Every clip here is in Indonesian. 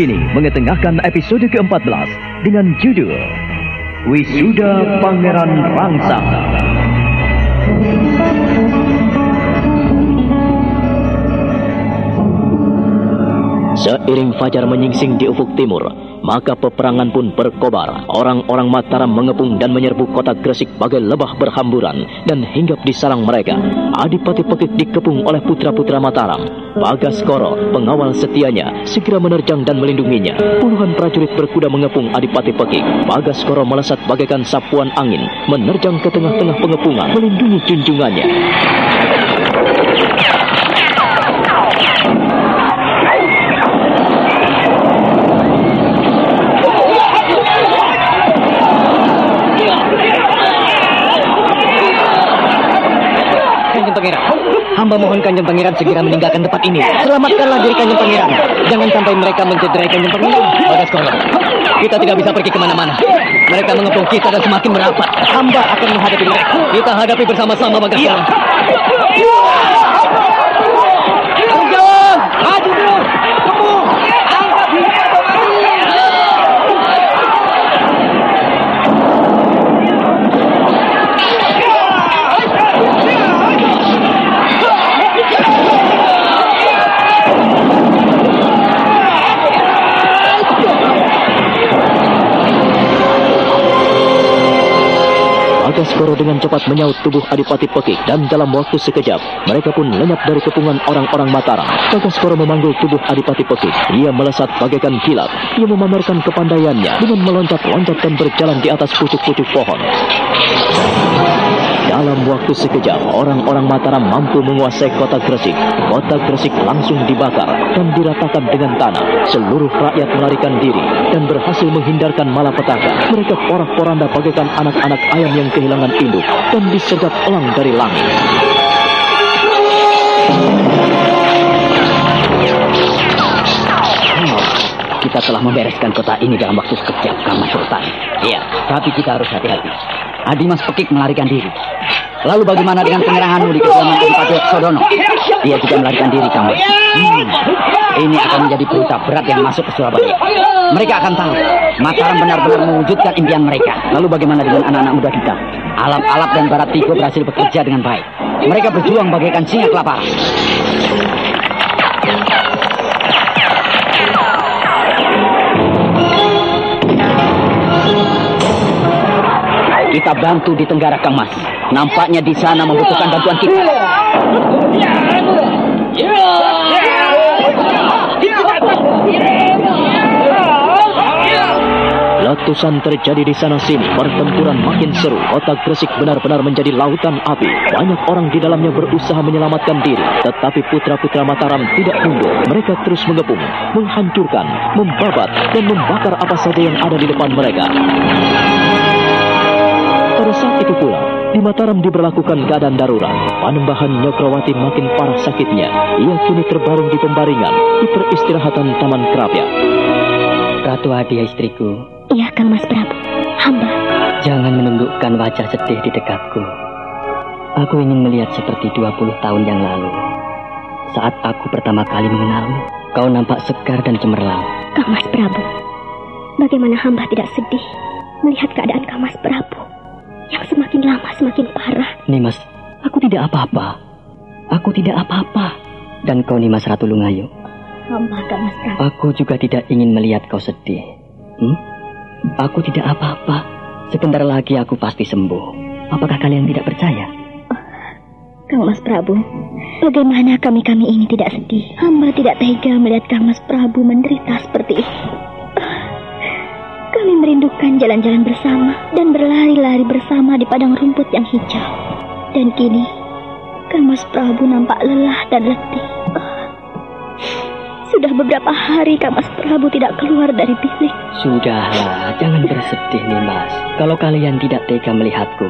ini mengetengahkan episode ke-14 dengan judul Wisuda Pangeran Rangsang. Seiring fajar menyingsing di ufuk timur, maka peperangan pun berkobar. Orang-orang Mataram mengepung dan menyerbu kota Gresik bagai lebah berhamburan dan hinggap di sarang mereka. Adipati Pekik dikepung oleh putra-putra Mataram. Bagaskoro, pengawal setianya, segera menerjang dan melindunginya. Puluhan prajurit berkuda mengepung Adipati Pekik. Bagaskoro melesat bagaikan sapuan angin, menerjang ke tengah-tengah pengepungan, melindungi junjungannya. Pangeran, hamba mohon Kanjeng Pangeran segera meninggalkan tempat ini. Selamatkanlah diri Kanjeng Pangeran. Jangan sampai mereka mencederai Kanjeng Pangeran. Bagaskoro, kita tidak bisa pergi kemana-mana. Mereka mengepung kita dan semakin merapat. Hamba akan menghadapi mereka. Kita hadapi bersama-sama, Bagaskoro. Kanjeng, maju dulu. Tunggu. Angkat diri atau mati. Bagaskoro dengan cepat menyaut tubuh Adipati Pekik dan dalam waktu sekejap mereka pun lenyap dari kepungan orang-orang Mataram. Bagaskoro memanggul tubuh Adipati Pekik. Ia melesat bagaikan kilat. Ia memamerkan kepandaiannya dengan meloncat-loncat dan berjalan di atas pucuk-pucuk pohon. Dalam waktu sekejap, orang-orang Mataram mampu menguasai kota Gresik. Kota Gresik langsung dibakar dan diratakan dengan tanah. Seluruh rakyat melarikan diri dan berhasil menghindarkan malapetaka. Mereka porak-poranda bagaikan anak-anak ayam yang kehilangan induk dan disergap elang dari langit. Kita telah membereskan kota ini dalam waktu sekejap, Kang Mas Sultan. Iya, tapi kita harus hati-hati. Adimas Pekik melarikan diri. Lalu bagaimana dengan penyeranganmu di kediaman Adipati Sodono? Dia juga melarikan diri, Kang Mas. Ini akan menjadi berita berat yang masuk ke Surabaya. Mereka akan tahu Mataram benar-benar mewujudkan impian mereka. Lalu bagaimana dengan anak-anak muda kita? Alap-alap dan Barat Tigo berhasil bekerja dengan baik. Mereka berjuang bagaikan singa kelaparan. Kita bantu di Tenggara, Kang Mas. Nampaknya di sana membutuhkan bantuan kita. Letusan terjadi di sana-sini, pertempuran makin seru. Kota Gresik benar-benar menjadi lautan api. Banyak orang di dalamnya berusaha menyelamatkan diri, tetapi putra-putra Mataram tidak mundur. Mereka terus mengepung, menghancurkan, membabat, dan membakar apa saja yang ada di depan mereka. Pada saat itu pula, di Mataram diberlakukan keadaan darurat. Panembahan Nyokrawati makin parah sakitnya. Ia kini terbaring di pembaringan di peristirahatan Taman Kerapia. Ratu Adia, istriku. Iya, Kang Mas Prabu. Hamba. Jangan menundukkan wajah sedih di dekatku. Aku ingin melihat seperti 20 tahun yang lalu. Saat aku pertama kali mengenalmu, kau nampak segar dan cemerlang. Kang Mas Prabu, bagaimana hamba tidak sedih melihat keadaan Kang Mas Prabu yang semakin lama semakin parah. Nimas, aku tidak apa-apa. Aku tidak apa-apa. Dan kau Nimas Ratu Lungayu? Hamba, Kang Mas Prabu. Aku juga tidak ingin melihat kau sedih. Aku tidak apa-apa. Sebentar lagi aku pasti sembuh. Apakah kalian tidak percaya? Kang Mas Prabu, bagaimana kami ini tidak sedih? Hamba tidak tega melihat Kang Mas Prabu menderita seperti ini. Kami merindukan jalan-jalan bersama dan berlari-lari bersama di padang rumput yang hijau. Dan kini, Kang Mas Prabu nampak lelah dan letih. Sudah beberapa hari Kang Mas Prabu tidak keluar dari bilik. Sudahlah, jangan bersedih Nimas. Kalau kalian tidak tega melihatku,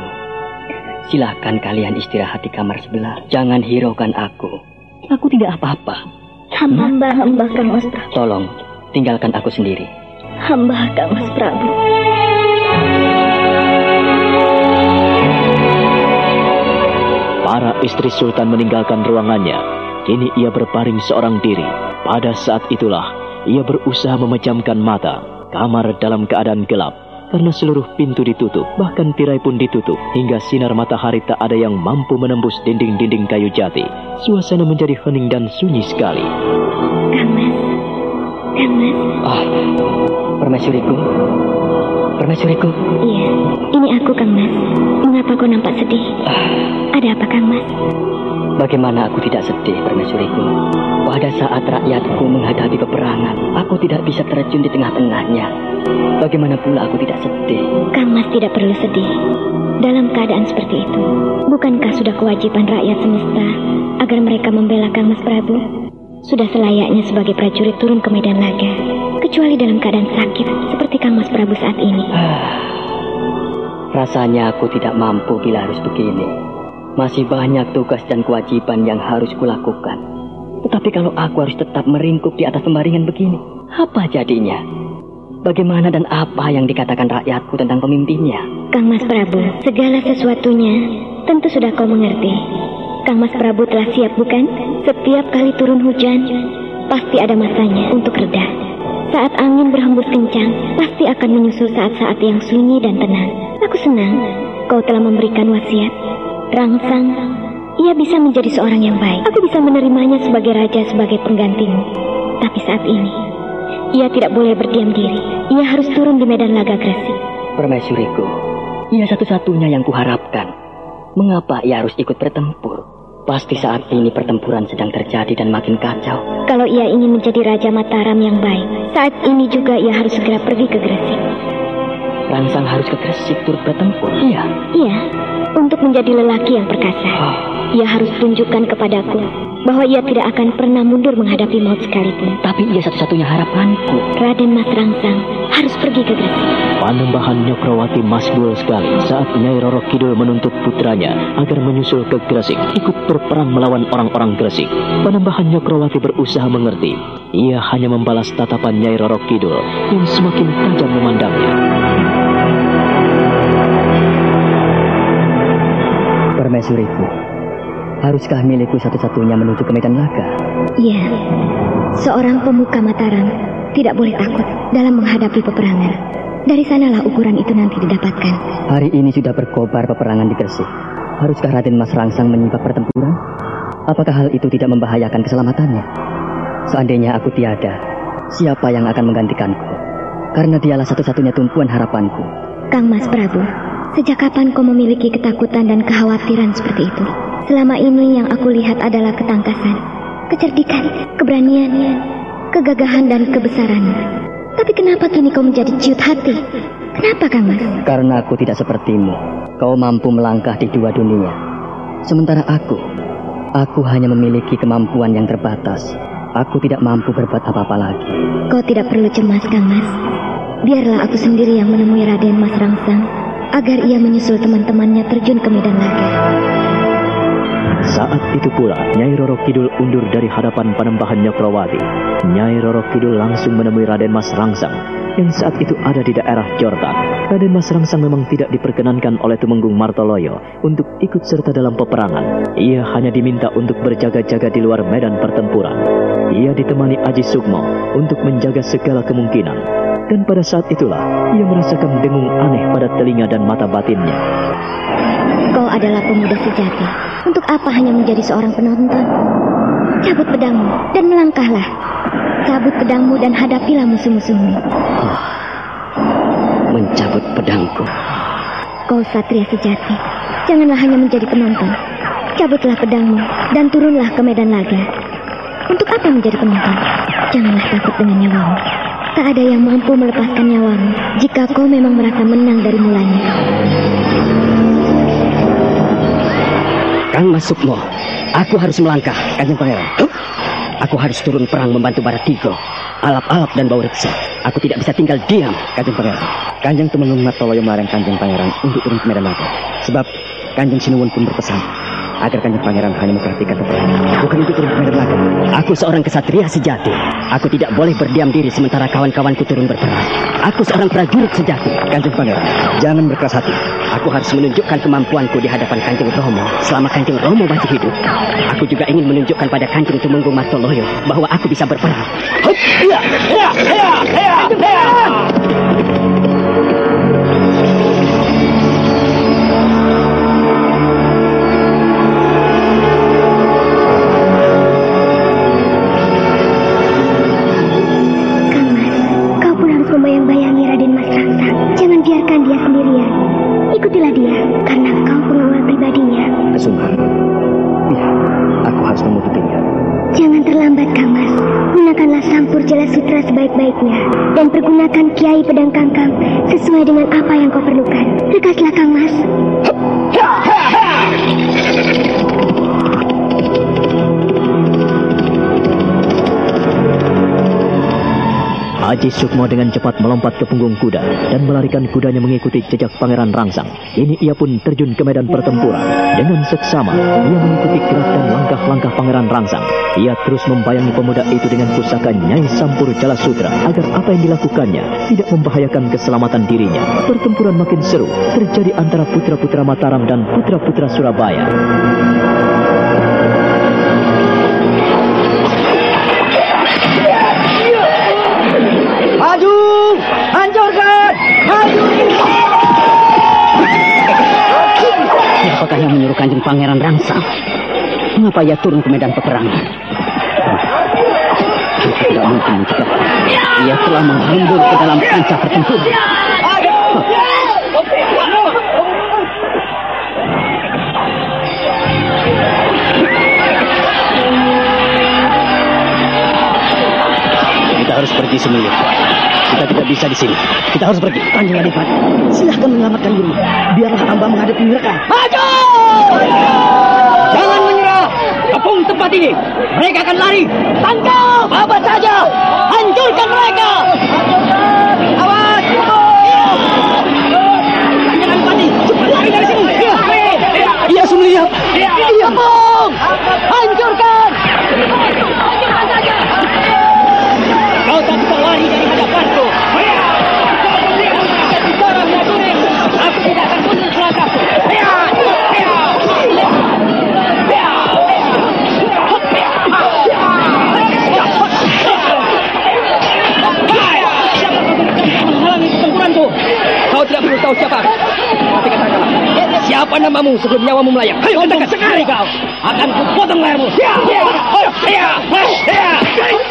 silakan kalian istirahat di kamar sebelah. Jangan hiraukan aku. Aku tidak apa-apa. Hamba Kang Mas Prabu. Tolong, tinggalkan aku sendiri. Hamba Kang Mas Prabu. Para istri Sultan meninggalkan ruangannya. Kini ia berbaring seorang diri. Pada saat itulah ia berusaha memejamkan mata. Kamar dalam keadaan gelap, karena seluruh pintu ditutup, bahkan tirai pun ditutup, hingga sinar matahari tak ada yang mampu menembus dinding-dinding kayu jati. Suasana menjadi hening dan sunyi sekali. Kang Mas. Kang Mas. Oh, permaisuriku. Permaisuriku. Iya, ini aku, Kang Mas. Mengapa kau nampak sedih? Ada apa, Kang Mas? Bagaimana aku tidak sedih, permaisuriku? Pada saat rakyatku menghadapi peperangan, aku tidak bisa terjun di tengah-tengahnya. Bagaimana pula aku tidak sedih? Kang Mas tidak perlu sedih. Dalam keadaan seperti itu, bukankah sudah kewajiban rakyat semesta agar mereka membela Kang Mas Prabu? Sudah selayaknya sebagai prajurit turun ke medan laga, kecuali dalam keadaan sakit seperti Kang Mas Prabu saat ini. Rasanya aku tidak mampu bila harus begini. Masih banyak tugas dan kewajiban yang harus kulakukan. Tetapi kalau aku harus tetap meringkuk di atas pembaringan begini, apa jadinya? Bagaimana dan apa yang dikatakan rakyatku tentang pemimpinnya? Kang Mas Prabu, segala sesuatunya tentu sudah kau mengerti. Kang Mas Prabu telah siap, bukan? Setiap kali turun hujan, pasti ada masanya untuk reda. Saat angin berhembus kencang, pasti akan menyusul saat-saat yang sunyi dan tenang. Aku senang kau telah memberikan wasiat. Rangsang, ia bisa menjadi seorang yang baik. Aku bisa menerimanya sebagai raja, sebagai penggantimu. Tapi saat ini, ia tidak boleh berdiam diri. Ia harus turun di medan laga Gresik. Permaisuriku, ia satu-satunya yang kuharapkan. Mengapa ia harus ikut bertempur? Pasti saat ini pertempuran sedang terjadi dan makin kacau. Kalau ia ingin menjadi Raja Mataram yang baik, saat ini juga ia harus segera pergi ke Gresik. Rangsang harus ke Gresik turut bertempur? Iya. Iya, untuk menjadi lelaki yang perkasa. Ia harus tunjukkan kepadaku bahwa ia tidak akan pernah mundur menghadapi maut sekalipun. Tapi ia satu-satunya harapanku. Raden Mas Rangsang harus pergi ke Gresik. Panembahan Nyokrawati masbul sekali saat Nyai Roro Kidul menuntut putranya agar menyusul ke Gresik, ikut berperang melawan orang-orang Gresik. Panembahan Nyokrawati berusaha mengerti. Ia hanya membalas tatapan Nyai Roro Kidul yang semakin tajam memandangnya. Permaisuriku, haruskah milikku satu-satunya menuju ke medan laga? Iya, seorang pemuka Mataram tidak boleh takut dalam menghadapi peperangan. Dari sanalah ukuran itu nanti didapatkan. Hari ini sudah berkobar peperangan di Gresik. Haruskah Raden Mas Rangsang menyimak pertempuran? Apakah hal itu tidak membahayakan keselamatannya? Seandainya aku tiada, siapa yang akan menggantikanku? Karena dialah satu-satunya tumpuan harapanku. Kang Mas Prabu, sejak kapan kau memiliki ketakutan dan kekhawatiran seperti itu? Selama ini yang aku lihat adalah ketangkasan, kecerdikan, keberanian, kegagahan dan kebesaran. Tapi kenapa kini kau menjadi ciut hati? Kenapa, Kang Mas? Karena aku tidak sepertimu. Kau mampu melangkah di dua dunia. Sementara aku hanya memiliki kemampuan yang terbatas. Aku tidak mampu berbuat apa-apa lagi. Kau tidak perlu cemas, Kang Mas. Biarlah aku sendiri yang menemui Raden Mas Rangsang agar ia menyusul teman-temannya terjun ke medan laga. Saat itu pula, Nyai Roro Kidul undur dari hadapan Panembahan Nyokrawati. Nyai Roro Kidul langsung menemui Raden Mas Rangsang yang saat itu ada di daerah Jordan. Raden Mas Rangsang memang tidak diperkenankan oleh Tumenggung Martoloyo untuk ikut serta dalam peperangan. Ia hanya diminta untuk berjaga-jaga di luar medan pertempuran. Ia ditemani Aji Sukmo untuk menjaga segala kemungkinan. Dan pada saat itulah, ia merasakan dengung aneh pada telinga dan mata batinnya. Kau adalah pemuda sejati. Untuk apa hanya menjadi seorang penonton? Cabut pedangmu dan melangkahlah. Cabut pedangmu dan hadapilah musuh-musuhmu. Mencabut pedangku. Kau satria sejati. Janganlah hanya menjadi penonton. Cabutlah pedangmu dan turunlah ke medan laga. Untuk apa menjadi penonton? Janganlah takut dengan nyawamu. Tak ada yang mampu melepaskan nyawamu jika kau memang merasa menang dari mulanya. Kang Mas Sukmo, aku harus melangkah, Kanjeng Pangeran. Aku harus turun perang membantu Baratigo, Alap-Alap dan Baureksa. Aku tidak bisa tinggal diam, Kanjeng Pangeran. Kanjeng Tumenggung Martoloyo melarang Kanjeng Pangeran untuk turun ke medan laga. Sebab Kanjeng Sinuwun pun berpesan agar Kanjeng Pangeran hanya memperhatikan peperangan, bukan untuk turun ke medan laga. Aku seorang kesatria sejati. Aku tidak boleh berdiam diri sementara kawan-kawanku turun berperang. Aku seorang prajurit sejati. Kanjeng Pangeran, jangan berkeras hati. Aku harus menunjukkan kemampuanku di hadapan Kanjeng Romo selama Kanjeng Romo masih hidup. Aku juga ingin menunjukkan pada Kanjeng Tumenggung Martoloyo bahwa aku bisa berperang. Membayang-bayangi Raden Mas Raksa. Jangan biarkan dia sendirian. Ikutilah dia, karena kau pengawal pribadinya. Kesungguhan. Ya, aku harus memututinya. Jangan terlambat, Kang Mas. Gunakanlah Sampur Jala Sutra sebaik-baiknya. Dan pergunakan Kiai Pedang Kangkang sesuai dengan apa yang kau perlukan. Tekaslah, Kang Mas. Aji Sukmo dengan cepat melompat ke punggung kuda dan melarikan kudanya mengikuti jejak Pangeran Rangsang. Ini ia pun terjun ke medan pertempuran. Dengan seksama, ia mengikuti gerak dan langkah-langkah Pangeran Rangsang. Ia terus membayangi pemuda itu dengan pusaka Nyai Sampur Jala Sutra agar apa yang dilakukannya tidak membahayakan keselamatan dirinya. Pertempuran makin seru terjadi antara putra-putra Mataram dan putra-putra Surabaya. Maju! Hancurkan! Maju! Siapakah yang menyuruh Kanjeng Pangeran Rangsang? Mengapa ia turun ke medan peperangan? Aku tidak mungkin mencegah. Ia telah menghambur ke dalam kancah pertempuran. Kita harus pergi semua. Kita tidak bisa di sini. Kita harus pergi. Kanjeng Adipati, silahkan menyelamatkan diri. Biarlah hamba menghadapi mereka. Maju! Jangan menyerah. Kepung tempat ini. Mereka akan lari. Tangkap apa saja. Hancurkan mereka. Awas! Kanjeng Adipati, cepat lari dari sini. Iya, Sumliap. Kepung! Hancurkan! Hancurkan saja. Kau tak bisa lari dari hadapanku. Aku tidak akan mundur selangkahku. Menghalangi pertempuranku. Kau tidak perlu tahu siapa. Tapi katakanlah, siapa namamu sebelum nyawamu melayang? Ayo, katakan sekali kau. Akan kupotong lehermu.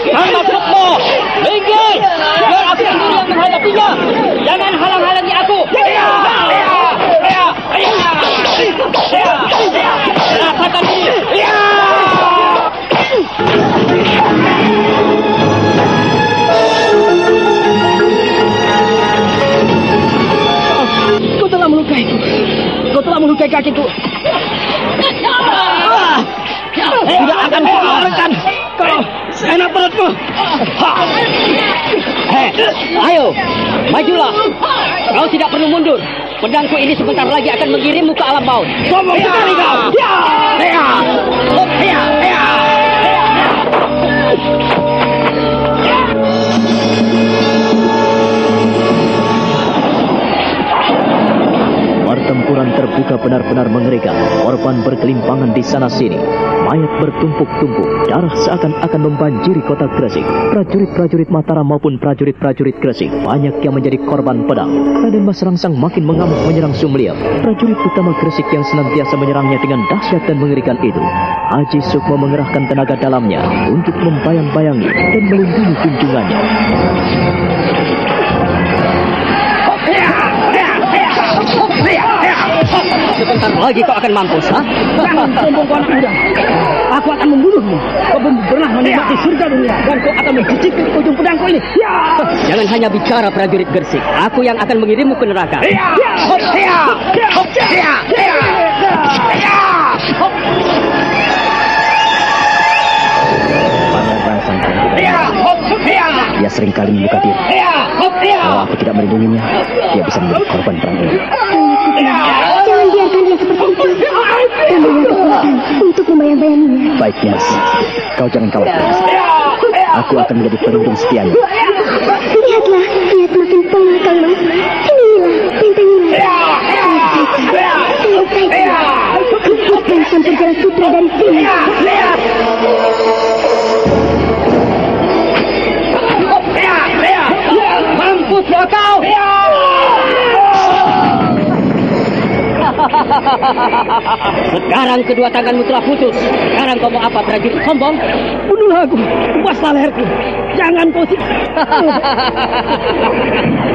Hamba Sukmo, minggir. Biar aku sendiri yang menghadapinya. Jangan halang-halangi aku. Rasakan ini. Kau telah melukaiku. Kau telah melukai kakiku. Tidak akan kubiarkan kau seenak perutmu. Ayo, majulah. Kau tidak perlu mundur. Pedangku ini sebentar lagi akan mengirimmu ke alam maut. Sombong sekali kau. Pertempuran terbuka benar-benar mengerikan. Korban berkelimpangan di sana-sini. Mayat bertumpuk-tumpuk. Darah seakan-akan membanjiri kota Gresik. Prajurit-prajurit Mataram maupun prajurit-prajurit Gresik banyak yang menjadi korban pedang. Raden Mas Rangsang makin mengamuk menyerang Sumliap. Prajurit utama Gresik yang senantiasa menyerangnya dengan dahsyat dan mengerikan itu. Aji Sukmo mengerahkan tenaga dalamnya untuk membayang-bayangi dan melindungi junjungannya. Sebentar lagi kau akan mampus, ha? Jangan sombong kau anak muda. Aku akan membunuhmu. Kau belum pernah menikmati surga dunia dan kau akan mencicipi ujung pedangku ini. Jangan hanya bicara prajurit Gresik. Aku yang akan mengirimmu ke neraka. Dia seringkali membuka diri. Kalau aku tidak melindunginya, dia bisa menjadi korban perang ini. Jangan biarkan dia seperti itu. Kamu yang kesempatan untuk membayang-bayanginya. Baik, Mas. Kau jangan khawatir. Aku akan menjadi pelindung setianya. Lihatlah, dia semakin pola, Kang Mas. Inilah, bentengilah. Selesaikan. Hentikan sampai jalan sutra dari sini. Mampus kau! Sekarang kedua tanganmu telah putus. Sekarang kau mau apa, prajurit sombong? Bunuhlah aku, puaslah leherku. Jangan kau siksa.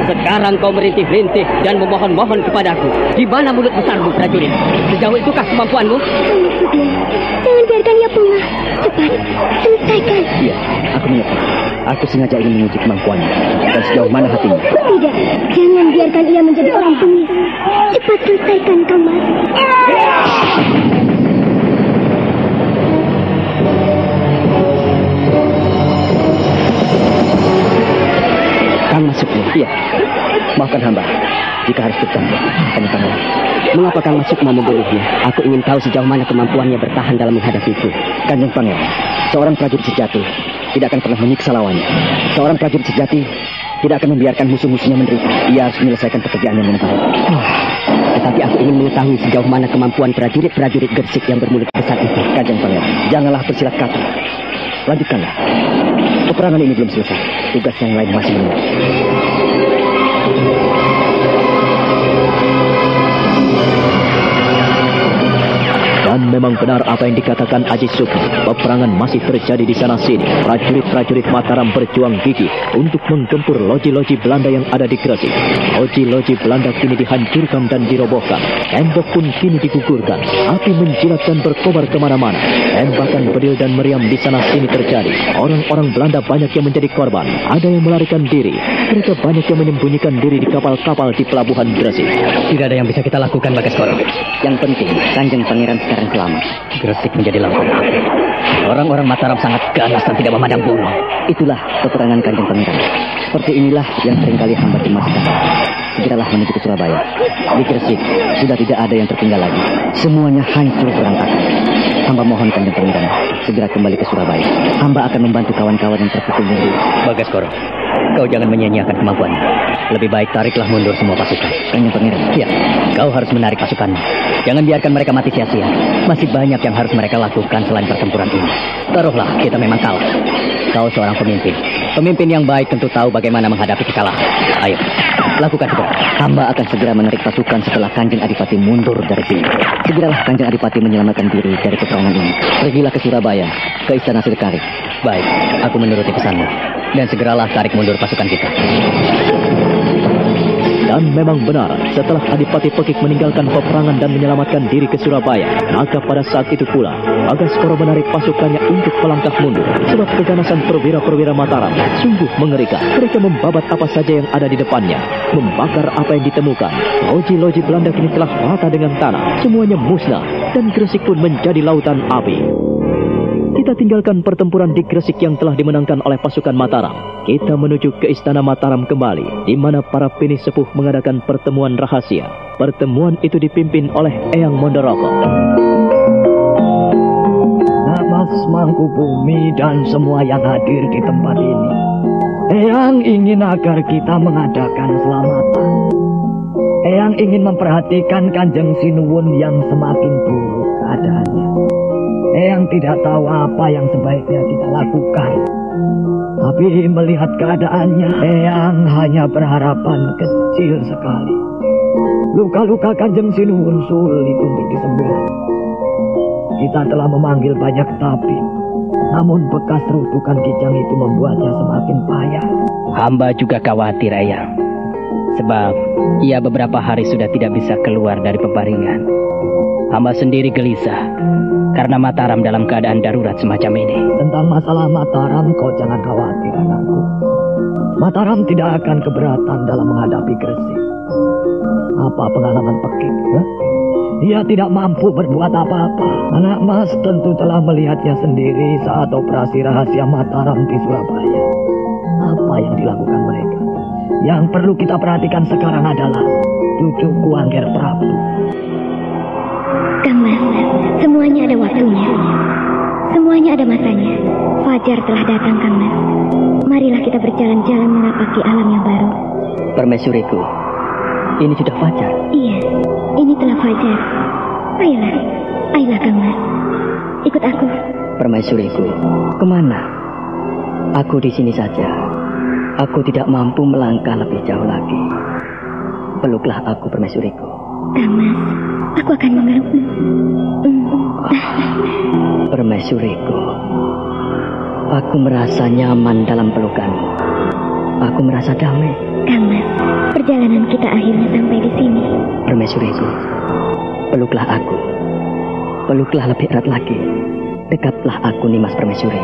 Sekarang kau merintih-rintih dan memohon-mohon kepadaku. Di mana mulut besarmu, prajurit? Sejauh itukah kemampuanmu? Maksudnya, jangan biarkan ia punah. Cepat, selesaikan. Iya, aku mengerti. Aku sengaja ingin menguji kemampuannya. Dan sejauh mana hatimu? Tidak, jangan biarkan ia menjadi orang bengis. Cepat selesaikan, Kang Mas. Kang Masukmu? Iya. Maafkan hamba jika harus bercampur. Tanya-tanya. Mengapa Kang Masuk mau membunuhnya? Aku ingin tahu sejauh mana kemampuannya bertahan dalam menghadapiku. Kanjeng Pangeran, seorang prajurit sejati tidak akan pernah menyiksa lawannya. Seorang prajurit sejati tidak akan membiarkan musuh-musuhnya menderita. Ia harus menyelesaikan pekerjaannya dengan baik. Tetapi aku ingin mengetahui sejauh mana kemampuan prajurit-prajurit Gersik yang bermulut besar itu. Kanjeng Pangeran, janganlah bersilat kata. Lanjutkanlah. Peperangan ini belum selesai. Tugas yang lain masih menunggu. Dan memang benar apa yang dikatakan Aji Sukma. Peperangan masih terjadi di sana-sini. Prajurit-prajurit Mataram berjuang gigih untuk menggempur loji-loji Belanda yang ada di Gresik. Loji-loji Belanda kini dihancurkan dan dirobohkan. Tembok pun kini digugurkan. Api menjilat dan berkobar kemana-mana. Tembakan bedil dan meriam di sana-sini terjadi. Orang-orang Belanda banyak yang menjadi korban. Ada yang melarikan diri. Mereka banyak yang menyembunyikan diri di kapal-kapal di pelabuhan Gresik. Tidak ada yang bisa kita lakukan, Bagaskoro. Yang penting, Kanjeng Pangeran sekarang selamat. Gresik menjadi lautan api. Orang-orang Mataram sangat ganas dan tidak memandang bulu. Itulah peperangan Kanjeng Pangeran. Seperti inilah yang seringkali hamba cemaskan. Segeralah menuju ke Surabaya. Di Gresik sudah tidak ada yang tertinggal lagi. Semuanya hancur berantakan. Hamba mohon Kanjeng Pangeran segera kembali ke Surabaya. Hamba akan membantu kawan-kawan yang terpukul mundur. Bagaskoro, kau jangan menyia-nyiakan kemampuanmu. Lebih baik tariklah mundur semua pasukan. Kanjeng Pangeran. Ya, kau harus menarik pasukanmu. Jangan biarkan mereka mati sia-sia. Masih banyak yang harus mereka lakukan selain pertempuran ini. Taruhlah kita memang kalah. Kau seorang pemimpin. Pemimpin yang baik tentu tahu bagaimana menghadapi kekalahan. Ayo, lakukan segera. Hamba akan segera menarik pasukan setelah Kanjeng Adipati mundur dari sini. Segeralah Kanjeng Adipati menyelamatkan diri dari peperangan ini. Pergilah ke Surabaya, ke Istana Sirkarik. Baik, aku menuruti pesanmu. Dan segeralah tarik mundur pasukan kita. Dan memang benar, setelah Adipati Pekik meninggalkan peperangan dan menyelamatkan diri ke Surabaya, maka pada saat itu pula, Bagaskoro menarik pasukannya untuk melangkah mundur. Sebab keganasan perwira-perwira Mataram sungguh mengerikan. Mereka membabat apa saja yang ada di depannya, membakar apa yang ditemukan. Loji-loji Belanda kini telah rata dengan tanah, semuanya musnah, dan Gresik pun menjadi lautan api. Kita tinggalkan pertempuran di Gresik yang telah dimenangkan oleh pasukan Mataram. Kita menuju ke Istana Mataram kembali, di mana para pini sepuh mengadakan pertemuan rahasia. Pertemuan itu dipimpin oleh Eyang Mondoroko. Mas Mangkubumi dan semua yang hadir di tempat ini. Eyang ingin agar kita mengadakan selamatan. Eyang ingin memperhatikan Kanjeng Sinuwun yang semakin buruk keadaannya. Eyang tidak tahu apa yang sebaiknya kita lakukan. Tapi melihat keadaannya, Eyang hanya berharapan kecil sekali. Luka-luka Kanjeng Sinuwun sulit untuk disembuhkan. Kita telah memanggil banyak tabib, namun bekas terutukan kijang itu membuatnya semakin payah. Hamba juga khawatir, Eyang. Sebab ia beberapa hari sudah tidak bisa keluar dari pebaringan. Hamba sendiri gelisah karena Mataram dalam keadaan darurat semacam ini. Tentang masalah Mataram, kau jangan khawatir, anakku. Mataram tidak akan keberatan dalam menghadapi Gresik. Apa pengalaman Pekik? Dia tidak mampu berbuat apa-apa. Anak Mas tentu telah melihatnya sendiri saat operasi rahasia Mataram di Surabaya. Apa yang dilakukan mereka? Yang perlu kita perhatikan sekarang adalah cucuku Angger Prabu. Kang Mas, semua Semuanya ada waktunya. Semuanya ada masanya. Fajar telah datang, Kang Mas. Marilah kita berjalan-jalan menapaki alam yang baru. Permaisuriku, ini sudah fajar. Iya, ini telah fajar. Ayolah Kang Mas. Ikut aku. Permaisuriku, kemana? Aku di sini saja. Aku tidak mampu melangkah lebih jauh lagi. Peluklah aku, permaisuriku. Kang Mas, aku akan memelukmu. Permaisuriku, aku merasa nyaman dalam pelukanmu. Aku merasa damai. Kang Mas, perjalanan kita akhirnya sampai di sini. Permaisuriku, peluklah aku. Peluklah lebih erat lagi. Dekaplah aku, Nimas Permaisuri.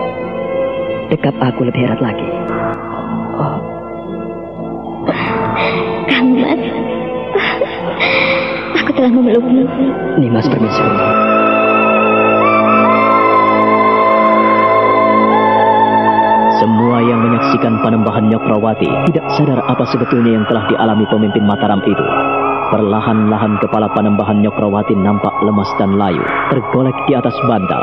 Dekap aku lebih erat lagi. Kang Mas, aku telah memelukmu. Nimas Permaisuri. Semua yang menyaksikan Panembahan Nyokrawati tidak sadar apa sebetulnya yang telah dialami pemimpin Mataram itu. Perlahan-lahan kepala Panembahan Nyokrawati nampak lemas dan layu, tergolek di atas bantal.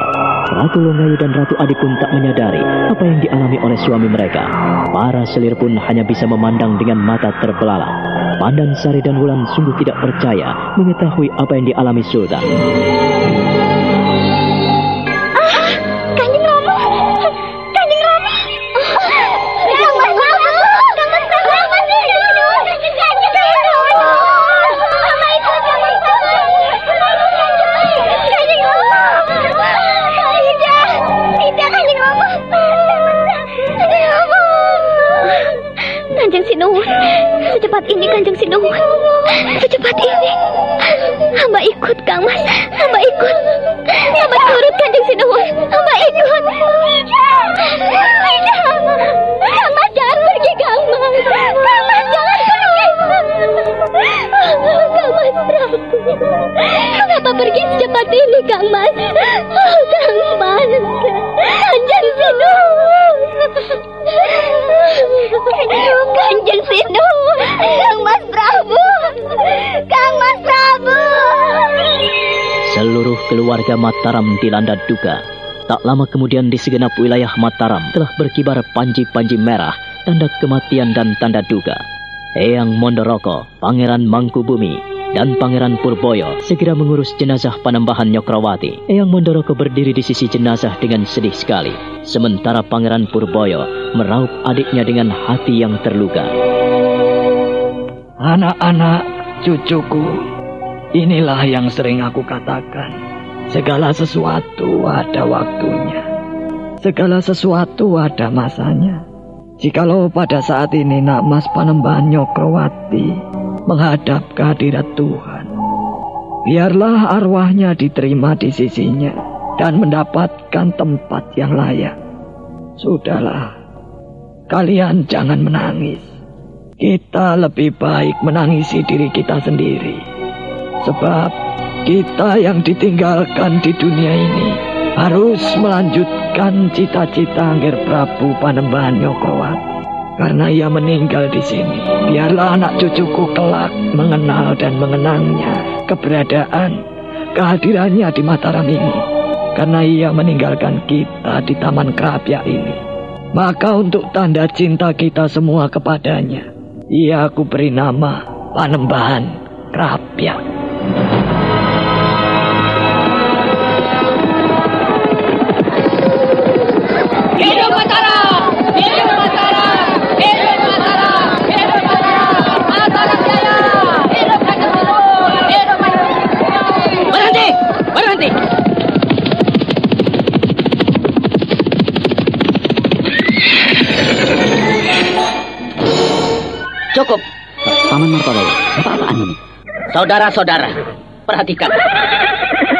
Ratu Longayu dan Ratu Adi pun tak menyadari apa yang dialami oleh suami mereka. Para selir pun hanya bisa memandang dengan mata terbelalak. Pandan Sari dan Wulan sungguh tidak percaya mengetahui apa yang dialami Sultan. Kanjeng Sinuwun, secepat ini Kanjeng Sinuwun, secepat ini. Hamba ikut, Kang Mas, hamba ikut. Hamba turut Kanjeng Sinuwun, hamba ikut. Kang Mas jangan pergi, Kang Mas. Kang Mas jangan pergi. Kang Mas Prabu, kenapa pergi secepat ini, Kang Mas? Kang Mas, Kanjeng Sinuwun. Kanjeng Sinuwun, Kang Mas Prabu, Kang Mas Prabu. Seluruh keluarga Mataram dilanda duka. Tak lama kemudian di segenap wilayah Mataram telah berkibar panji-panji merah, tanda kematian dan tanda duka. Eyang Mondoroko, Pangeran Mangkubumi, dan Pangeran Purboyo segera mengurus jenazah Panembahan Nyokrawati. Eyang Mondoroko berdiri di sisi jenazah dengan sedih sekali. Sementara Pangeran Purboyo meraup adiknya dengan hati yang terluka. Anak-anak, cucuku, inilah yang sering aku katakan. Segala sesuatu ada waktunya. Segala sesuatu ada masanya. Jikalau pada saat ini Nak Mas Panembahan Nyokrawati menghadap kehadirat Tuhan, biarlah arwahnya diterima di sisinya dan mendapatkan tempat yang layak. Sudahlah, kalian jangan menangis. Kita lebih baik menangisi diri kita sendiri. Sebab kita yang ditinggalkan di dunia ini harus melanjutkan cita-cita Angger Prabu Panembahan Nyokrawati. Karena ia meninggal di sini, biarlah anak cucuku kelak mengenal dan mengenangnya, keberadaan, kehadirannya di Mataram ini. Karena ia meninggalkan kita di Taman Krapyak ini. Maka untuk tanda cinta kita semua kepadanya, ia aku beri nama Panembahan Krapyak. Hidup Mataram! Hidup Mataram! Hidup Mataram! Hidup Mataram! Mataram Jaya! Hidup Kanjeng Sinuwun! Hidup Mataram! Berhenti! Berhenti! Cukup. Paman Martoloyo, apa-apaan ini? Saudara-saudara, perhatikan.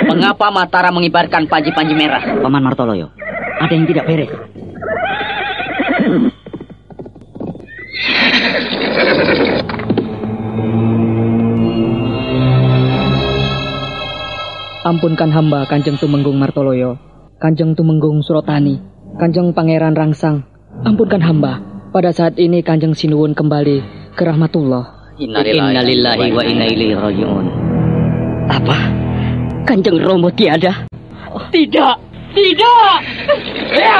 Mengapa Mataram mengibarkan panji-panji merah? Paman Martoloyo, ada yang tidak beres. Ampunkan hamba Kanjeng Tumenggung Martoloyo, Kanjeng Tumenggung Surotani, Kanjeng Pangeran Rangsang. Ampunkan hamba. Pada saat ini Kanjeng Sinuwun kembali ke rahmatullah. Innalillahi wa inna ilaihi raji'un. Apa? Kanjeng Romo tiada? Tidak. Ya.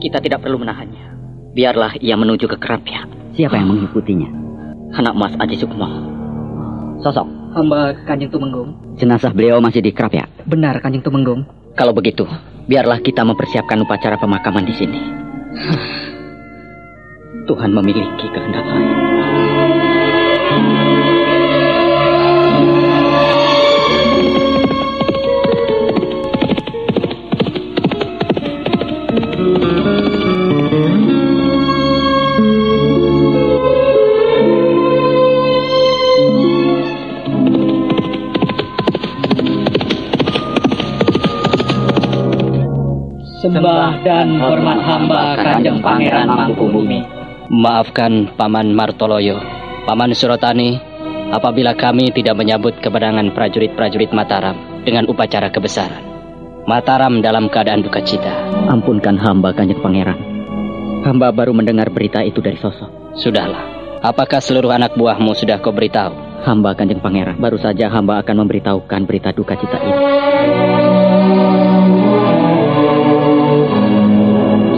Kita tidak perlu menahannya. Biarlah ia menuju ke Krapya. Siapa yang mengikutinya? Anak Mas Aji Sukmo. Sosok. Hamba Kanjeng Tumenggung. Jenazah beliau masih di Krapya. Benar, Kanjeng Tumenggung. Kalau begitu, biarlah kita mempersiapkan upacara pemakaman di sini. Tuhan memiliki kehendak lain. Sembah dan hormat hamba Kanjeng Pangeran Mangkubumi. Maafkan Paman Martoloyo, Paman Surotani, apabila kami tidak menyambut kemenangan prajurit-prajurit Mataram dengan upacara kebesaran. Mataram dalam keadaan duka cita. Ampunkan hamba Kanjeng Pangeran. Hamba baru mendengar berita itu dari Sosok. Sudahlah, apakah seluruh anak buahmu sudah kau beritahu? Hamba Kanjeng Pangeran, baru saja hamba akan memberitahukan berita duka cita ini.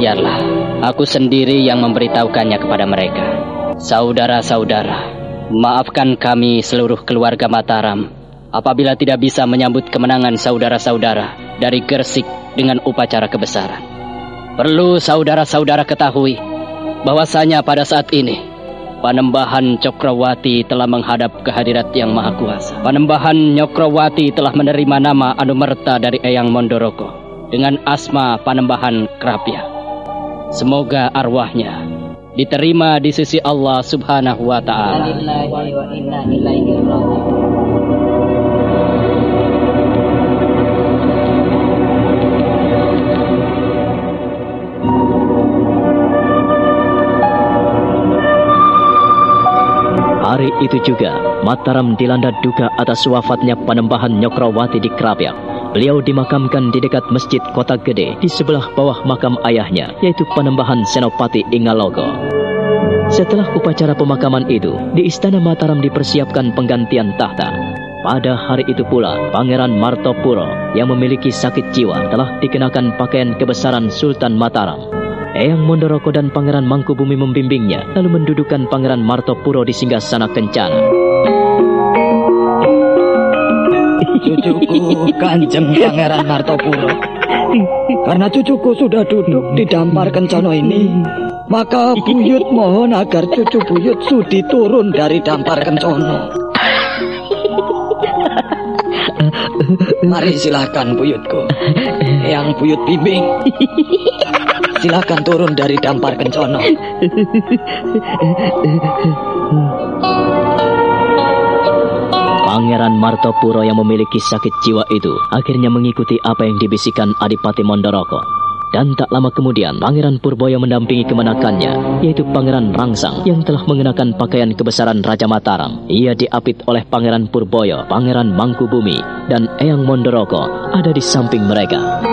Biarlah, aku sendiri yang memberitahukannya kepada mereka. Saudara-saudara, maafkan kami seluruh keluarga Mataram apabila tidak bisa menyambut kemenangan saudara-saudara dari Gersik dengan upacara kebesaran. Perlu saudara-saudara ketahui bahwasanya pada saat ini Panembahan Cokrawati telah menghadap kehadirat Yang Maha Kuasa. Panembahan Cokrawati telah menerima nama Anumerta dari Eyang Mondoroko dengan asma Panembahan Krapya. Semoga arwahnya diterima di sisi Allah Subhanahu wa Ta'ala. Hari itu juga, Mataram dilanda duka atas wafatnya Panembahan Cokrawati di Krapyak. Beliau dimakamkan di dekat Masjid Kota Gede di sebelah bawah makam ayahnya, yaitu Panembahan Senopati Ingalogo. Setelah upacara pemakaman itu, di Istana Mataram dipersiapkan penggantian tahta. Pada hari itu pula, Pangeran Martopuro yang memiliki sakit jiwa telah dikenakan pakaian kebesaran Sultan Mataram. Eyang Mondoroko dan Pangeran Mangkubumi membimbingnya, lalu mendudukkan Pangeran Martopuro di singgasana kencana. Cucuku Kanjeng Pangeran Martopuro, karena cucuku sudah duduk di dampar kencono ini, maka buyut mohon agar cucu buyut sudi turun dari dampar kencono. Mari silakan buyutku, yang buyut bimbing. Silakan turun dari dampar kencono. Pangeran Martopuro yang memiliki sakit jiwa itu akhirnya mengikuti apa yang dibisikkan Adipati Mondoroko. Dan tak lama kemudian, Pangeran Purboyo mendampingi kemenakannya, yaitu Pangeran Rangsang yang telah mengenakan pakaian kebesaran Raja Mataram. Ia diapit oleh Pangeran Purboyo, Pangeran Mangkubumi, dan Eyang Mondoroko ada di samping mereka.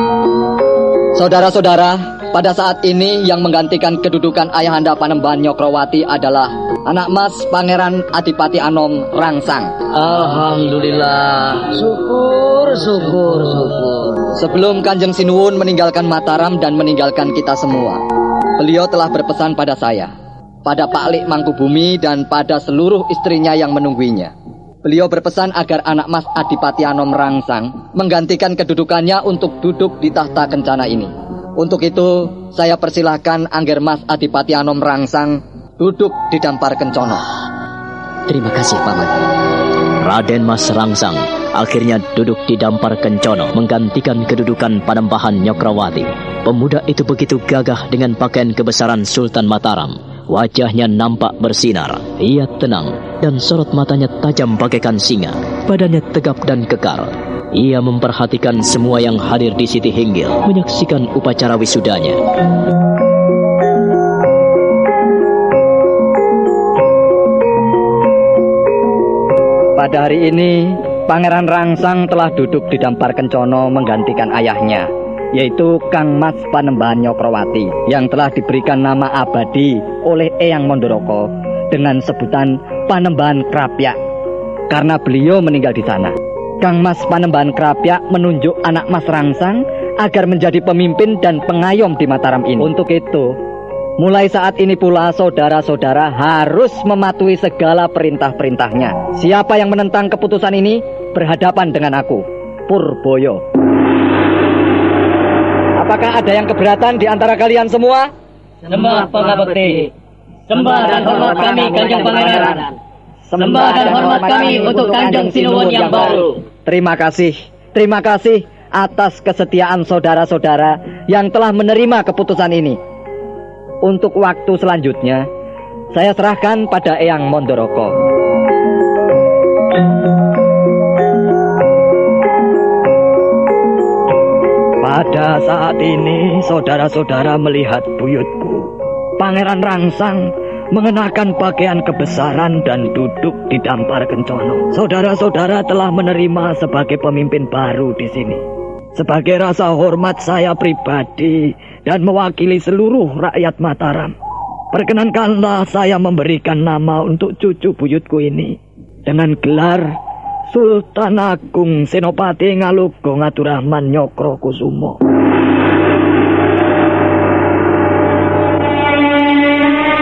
Saudara-saudara, pada saat ini yang menggantikan kedudukan Ayahanda Panembahan Cokrawati adalah anak mas Pangeran Adipati Anom Rangsang. Alhamdulillah. Syukur. Sebelum Kanjeng Sinuwun meninggalkan Mataram dan meninggalkan kita semua, beliau telah berpesan pada saya, pada Pak Lik Mangkubumi dan pada seluruh istrinya yang menungguinya. Beliau berpesan agar anak mas Adipati Anom Rangsang menggantikan kedudukannya untuk duduk di tahta kencana ini. Untuk itu, saya persilahkan Angger Mas Adipati Anom Rangsang duduk di dampar kencono. Terima kasih, Paman. Raden Mas Rangsang akhirnya duduk di dampar kencono menggantikan kedudukan Panembahan Cokrawati. Pemuda itu begitu gagah dengan pakaian kebesaran Sultan Mataram. Wajahnya nampak bersinar, ia tenang, dan sorot matanya tajam bagaikan singa. Badannya tegap dan kekar. Ia memperhatikan semua yang hadir di Siti Hinggil, menyaksikan upacara wisudanya. Pada hari ini, Pangeran Rangsang telah duduk di dampar kencono menggantikan ayahnya, yaitu Kang Mas Panembahan Nyokrowati yang telah diberikan nama abadi oleh Eyang Mondoroko dengan sebutan Panembahan Krapyak karena beliau meninggal di sana. Kang Mas Panembahan Krapyak menunjuk anak Mas Rangsang agar menjadi pemimpin dan pengayom di Mataram ini. Untuk itu, mulai saat ini pula saudara-saudara harus mematuhi segala perintah-perintahnya. Siapa yang menentang keputusan ini berhadapan dengan aku, Purboyo. Apakah ada yang keberatan di antara kalian semua? Sembah pangabekti. Sembah dan hormat kami Kanjeng Pangeran. Sembah dan hormat kami untuk Kanjeng Sinuwun yang baru. Terima kasih atas kesetiaan saudara-saudara yang telah menerima keputusan ini. Untuk waktu selanjutnya, saya serahkan pada Eyang Mondoroko. Pada saat ini, saudara-saudara melihat buyutku, Pangeran Rangsang, mengenakan pakaian kebesaran dan duduk di dampar kencono. Saudara-saudara telah menerima sebagai pemimpin baru di sini. Sebagai rasa hormat saya pribadi dan mewakili seluruh rakyat Mataram, perkenankanlah saya memberikan nama untuk cucu buyutku ini dengan gelar Sultan Agung Senopati Ngalogo Ngaturahman Nyokrokusumo.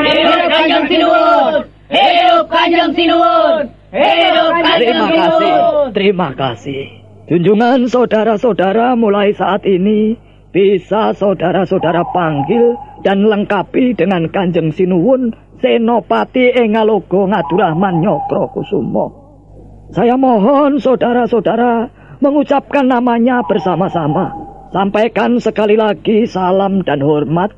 Hidup Kanjeng Sinuwun! Hidup Kanjeng Sinuwun! Hidup Kanjeng Sinuwun! Terima kasih. Junjungan saudara-saudara mulai saat ini bisa saudara-saudara panggil dan lengkapi dengan Kanjeng Sinuwun Senopati Ngalogo Ngaturahman Nyokrokusumo. Saya mohon saudara-saudara mengucapkan namanya bersama-sama. Sampaikan sekali lagi salam dan hormat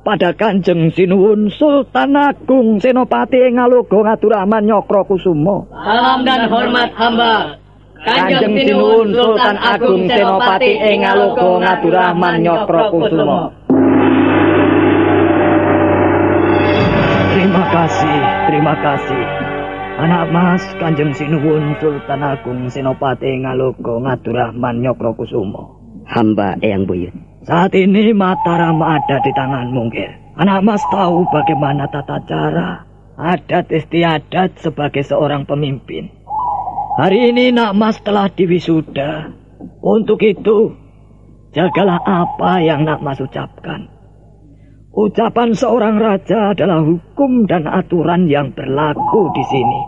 pada Kanjeng Sinuwun Sultan Agung Senopati Ngalogo Ngaturahman Nyokrokusumo. Salam dan hormat hamba Kanjeng Sinuwun Sultan Agung Senopati Ngalogo Ngaturahman Nyokrokusumo. Terima kasih. Anak Mas Kanjeng Sinuwun Sultan Agung Senopati Ngalogo Ngaturahman Nyokrokusumo. Hamba Eyang Buyut. Saat ini Mataram ada di tanganmu, Ger. Anak Mas tahu bagaimana tata cara, adat istiadat sebagai seorang pemimpin. Hari ini Nak Mas telah diwisuda. Untuk itu, jagalah apa yang Nak Mas ucapkan. Ucapan seorang raja adalah hukum dan aturan yang berlaku di sini.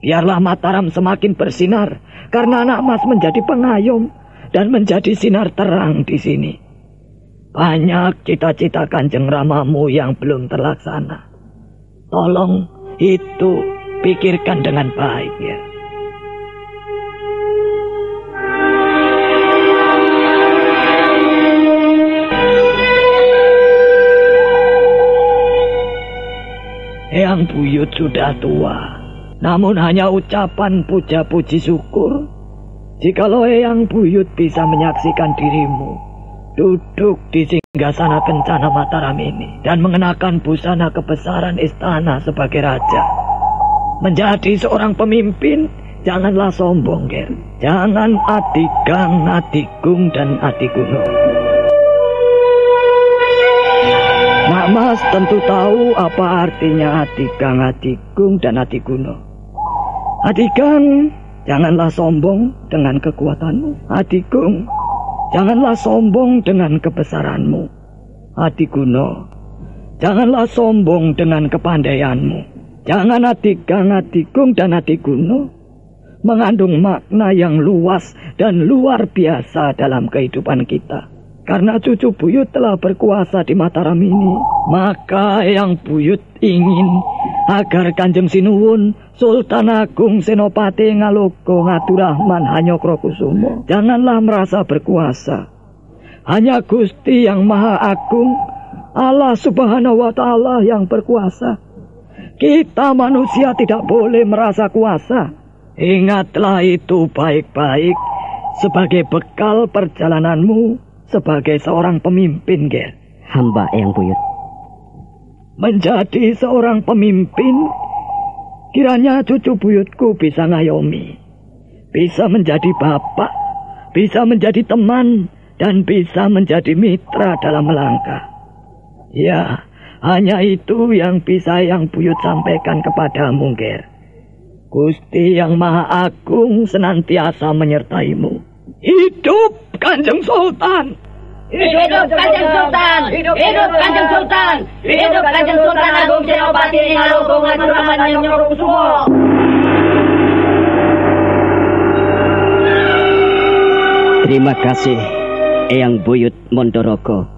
Biarlah Mataram semakin bersinar karena Anak Mas menjadi pengayom dan menjadi sinar terang di sini. Banyak cita-cita Kanjeng Ramamu yang belum terlaksana. Tolong itu pikirkan dengan baik ya. Eyang Buyut sudah tua, namun hanya ucapan puja-puji syukur. Jikalau Eyang Buyut bisa menyaksikan dirimu duduk di singgasana kencana Mataram ini dan mengenakan busana kebesaran istana sebagai raja, menjadi seorang pemimpin, janganlah sombong, Ger. Jangan adigang, adigung, dan adiguno. Nak Mas tentu tahu apa artinya adigang, adigung, dan adiguno. Adigang, janganlah sombong dengan kekuatanmu. Adigung, janganlah sombong dengan kebesaranmu. Adiguno, janganlah sombong dengan kepandaianmu. Jangan adigang, adigung, dan adiguno mengandung makna yang luas dan luar biasa dalam kehidupan kita. Karena cucu buyut telah berkuasa di Mataram ini, maka Eyang Buyut ingin agar Kanjeng Sinuwun Sultan Agung Senopati Ngalogo Ngaturahman Nyokrokusumo janganlah merasa berkuasa. Hanya Gusti yang Maha Agung, Allah Subhanahu wa Ta'ala yang berkuasa. Kita manusia tidak boleh merasa kuasa. Ingatlah itu baik-baik sebagai bekal perjalananmu sebagai seorang pemimpin, Ger. Hamba Eyang Buyut. Menjadi seorang pemimpin, kiranya cucu buyutku bisa ngayomi, bisa menjadi bapak, bisa menjadi teman, dan bisa menjadi mitra dalam melangkah. Ya, hanya itu yang bisa yang buyut sampaikan kepadamu, Ger. Gusti yang Maha Agung senantiasa menyertaimu. Hidup Kanjeng Sultan! Hidup Kanjeng Sultan! Hidup Kanjeng Sultan! Hidup Kanjeng Sultan Agung Senopati Ingaloko Ngaduraman Nyokrokusumo! Terima kasih, Eyang Buyut Mondoroko.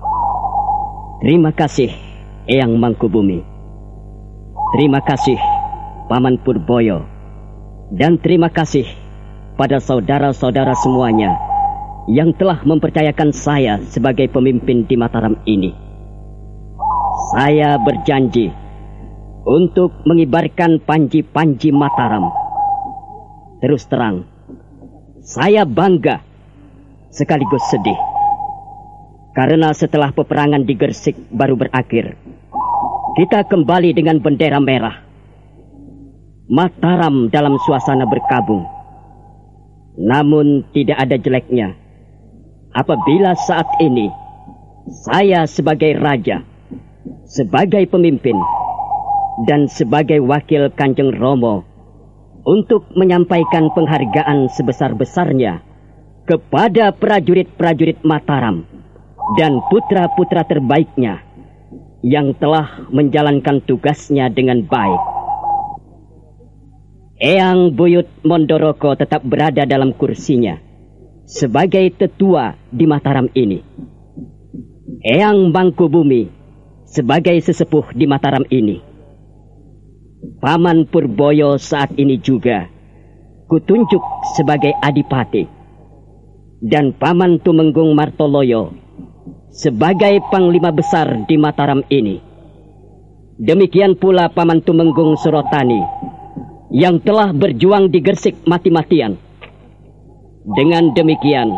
Terima kasih, Eyang Mangkubumi. Terima kasih, Paman Purboyo. Dan terima kasih pada saudara-saudara semuanya yang telah mempercayakan saya sebagai pemimpin di Mataram ini. Saya berjanji untuk mengibarkan panji-panji Mataram. Terus terang, saya bangga sekaligus sedih. Karena setelah peperangan di Gersik baru berakhir, kita kembali dengan bendera merah. Mataram dalam suasana berkabung. Namun tidak ada jeleknya apabila saat ini saya sebagai raja, sebagai pemimpin, dan sebagai wakil Kanjeng Romo untuk menyampaikan penghargaan sebesar-besarnya kepada prajurit-prajurit Mataram dan putra-putra terbaiknya yang telah menjalankan tugasnya dengan baik. Eyang Buyut Mondoroko tetap berada dalam kursinya sebagai tetua di Mataram ini. Eyang Mangkubumi sebagai sesepuh di Mataram ini. Paman Purboyo saat ini juga kutunjuk sebagai adipati. Dan Paman Tumenggung Martoloyo sebagai panglima besar di Mataram ini. Demikian pula Paman Tumenggung Surotani yang telah berjuang di Gersik mati-matian. Dengan demikian,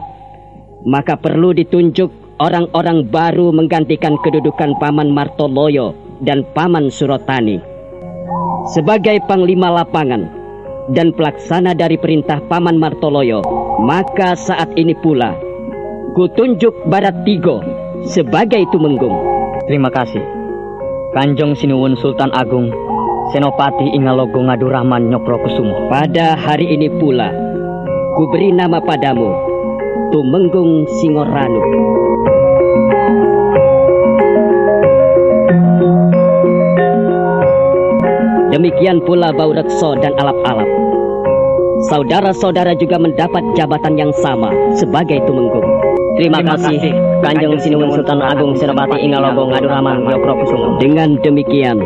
maka perlu ditunjuk orang-orang baru menggantikan kedudukan Paman Martoloyo dan Paman Surotani sebagai panglima lapangan dan pelaksana dari perintah Paman Martoloyo. Maka saat ini pula kutunjuk Baratigo sebagai Tumenggung. Terima kasih, Kanjeng Sinuwun Sultan Agung Senopati Ingalogo Ngadurahman Nyokrokusumo. Pada hari ini pula kuberi nama padamu Tumenggung Singoranu. Demikian pula Baurekso dan Alap-Alap. Saudara-saudara juga mendapat jabatan yang sama sebagai Tumenggung. Terima kasih, Kanjeng Sinuwun Sultan Agung Senopati Ingalogo Ngadurahman Nyokrokusumo. Dengan demikian,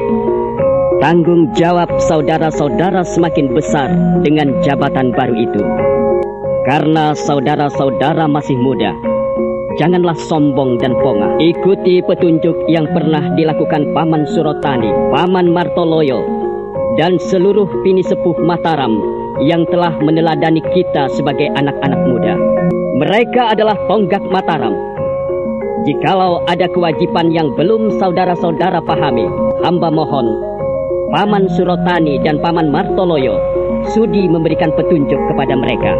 tanggung jawab saudara-saudara semakin besar dengan jabatan baru itu. Karena saudara-saudara masih muda, janganlah sombong dan pongah. Ikuti petunjuk yang pernah dilakukan Paman Surotani, Paman Martoloyo, dan seluruh pini sepuh Mataram yang telah meneladani kita sebagai anak-anak muda. Mereka adalah tonggak Mataram. Jikalau ada kewajiban yang belum saudara-saudara pahami, hamba mohon Paman Surotani dan Paman Martoloyo sudi memberikan petunjuk kepada mereka.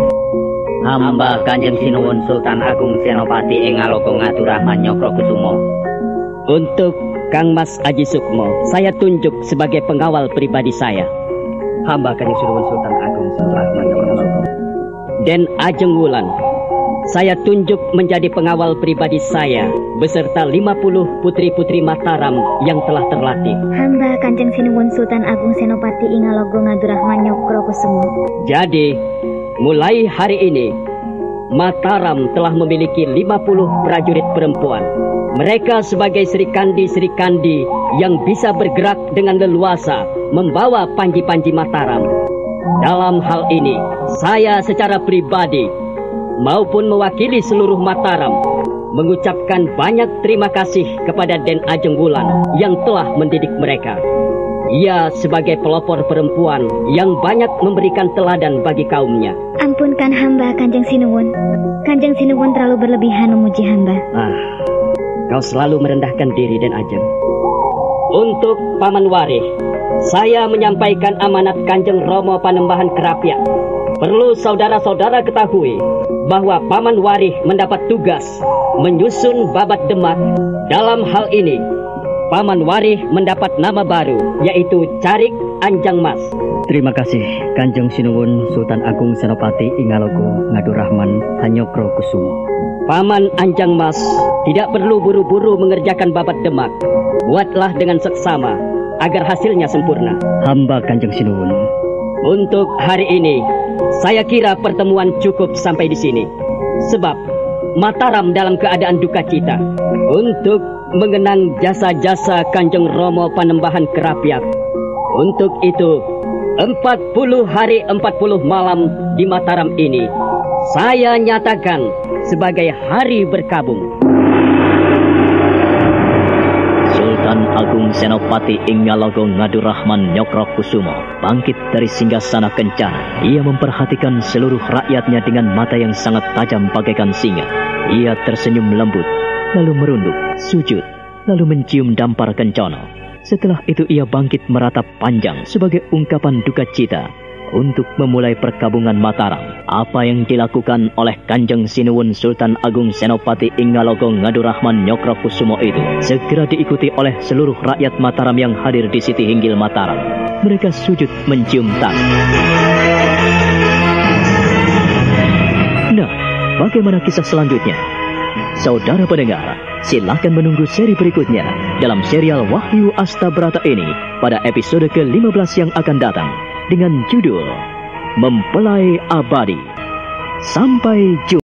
Hamba Kanjeng Sinuwun Sultan Agung Senopati Ingalogo Ngadurahman Nyokrokusumo. Untuk Kang Mas Aji Sukmo, saya tunjuk sebagai pengawal pribadi saya. Hamba Kanjeng Sinuwun Sultan Agung Senopati Nyokrokusumo. Dan Ajeng Wulan, saya tunjuk menjadi pengawal pribadi saya beserta 50 putri-putri Mataram yang telah terlatih. Hamba Kanjeng Sinuwun Sultan Agung Senopati Ingalogo Ngadurahman Nyokrokusumo. Jadi, mulai hari ini, Mataram telah memiliki 50 prajurit perempuan. Mereka sebagai serikandi-serikandi yang bisa bergerak dengan leluasa membawa panji-panji Mataram. Dalam hal ini, saya secara pribadi maupun mewakili seluruh Mataram mengucapkan banyak terima kasih kepada Den Ajeng Wulan yang telah mendidik mereka. Ia sebagai pelopor perempuan yang banyak memberikan teladan bagi kaumnya. Ampunkan hamba Kanjeng Sinuwun. Kanjeng Sinuwun terlalu berlebihan memuji hamba. Kau selalu merendahkan diri, Den Ajeng. Untuk Paman Warih, saya menyampaikan amanat Kanjeng Romo Panembahan Kerapiak. Perlu saudara-saudara ketahui bahwa Paman Warih mendapat tugas menyusun babat Demak. Dalam hal ini, Paman Warih mendapat nama baru, yaitu Carik Anjang Mas. Terima kasih, Kanjeng Sinuwun Sultan Agung Senopati Ingalogo Ngadurrahman Hanyokro Kusumo. Paman Anjang Mas tidak perlu buru-buru mengerjakan babat Demak. Buatlah dengan seksama agar hasilnya sempurna. Hamba Kanjeng Sinuwun. Untuk hari ini, saya kira pertemuan cukup sampai di sini. Sebab Mataram dalam keadaan duka cita. Untuk mengenang jasa-jasa Kanjeng Romo Panembahan Kerapiak. Untuk itu, 40 hari 40 malam di Mataram ini saya nyatakan sebagai hari berkabung. Sultan Agung Senopati Ingalogo Ngadurrahman Nyokro Kusumo bangkit dari singgasana kencana. Ia memperhatikan seluruh rakyatnya dengan mata yang sangat tajam bagaikan singa. Ia tersenyum lembut, lalu merunduk, sujud, lalu mencium dampar kencana. Setelah itu ia bangkit meratap panjang sebagai ungkapan duka cita untuk memulai perkabungan Mataram. Apa yang dilakukan oleh Kanjeng Sinuwun Sultan Agung Senopati Ingalogo Ngadurrahman Nyokro Kusumo itu segera diikuti oleh seluruh rakyat Mataram yang hadir di Siti Hinggil Mataram. Mereka sujud mencium tangan. Nah, bagaimana kisah selanjutnya? Saudara pendengar, silakan menunggu seri berikutnya dalam serial Wahyu Astabrata ini pada episode ke-15 yang akan datang dengan judul Mempelai Abadi. Sampai jumpa.